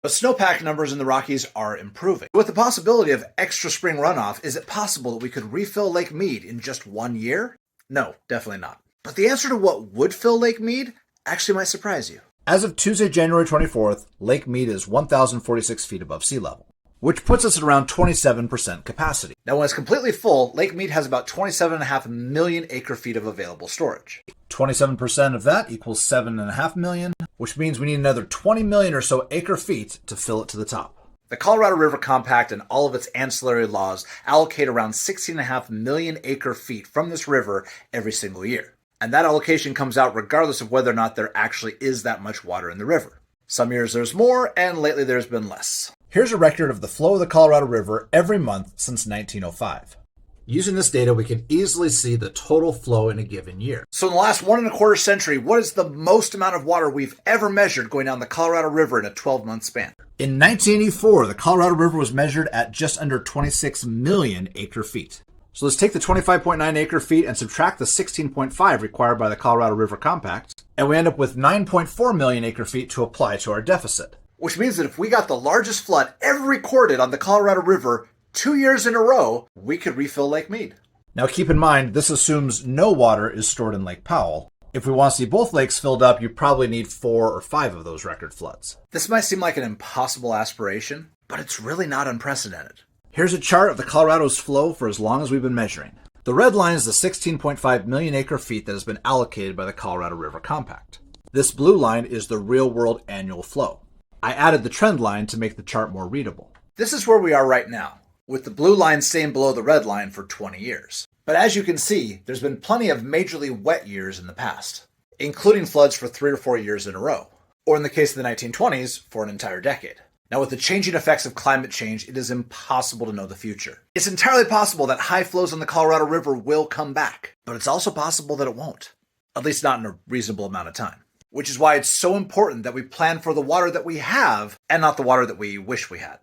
But snowpack numbers in the Rockies are improving. With the possibility of extra spring runoff, is it possible that we could refill Lake Mead in just 1 year? No, definitely not. But the answer to what would fill Lake Mead actually might surprise you. As of Tuesday, January 24th, Lake Mead is 1,046 feet above sea level, which puts us at around 27% capacity. Now, when it's completely full, Lake Mead has about 27.5 million acre-feet of available storage. 27% of that equals 7.5 million, which means we need another 20 million or so acre-feet to fill it to the top. The Colorado River Compact and all of its ancillary laws allocate around 16.5 million acre-feet from this river every single year. And that allocation comes out regardless of whether or not there actually is that much water in the river. Some years there's more, and lately there's been less. Here's a record of the flow of the Colorado River every month since 1905. Using this data, we can easily see the total flow in a given year. So in the last 1.25 century, what is the most amount of water we've ever measured going down the Colorado River in a 12-month span? In 1984, the Colorado River was measured at just under 26 million acre-feet. So let's take the 25.9 acre-feet and subtract the 16.5 required by the Colorado River Compact, and we end up with 9.4 million acre-feet to apply to our deficit. Which means that if we got the largest flood ever recorded on the Colorado River 2 years in a row, we could refill Lake Mead. Now keep in mind, this assumes no water is stored in Lake Powell. If we want to see both lakes filled up, you probably need 4 or 5 of those record floods. This might seem like an impossible aspiration, but it's really not unprecedented. Here's a chart of the Colorado's flow for as long as we've been measuring. The red line is the 16.5 million acre-feet that has been allocated by the Colorado River Compact. This blue line is the real-world annual flow. I added the trend line to make the chart more readable. This is where we are right now, with the blue line staying below the red line for 20 years. But as you can see, there's been plenty of majorly wet years in the past, including floods for 3 or 4 years in a row, or in the case of the 1920s, for an entire decade. Now, with the changing effects of climate change, it is impossible to know the future. It's entirely possible that high flows on the Colorado River will come back, but it's also possible that it won't, at least not in a reasonable amount of time. Which is why it's so important that we plan for the water that we have and not the water that we wish we had.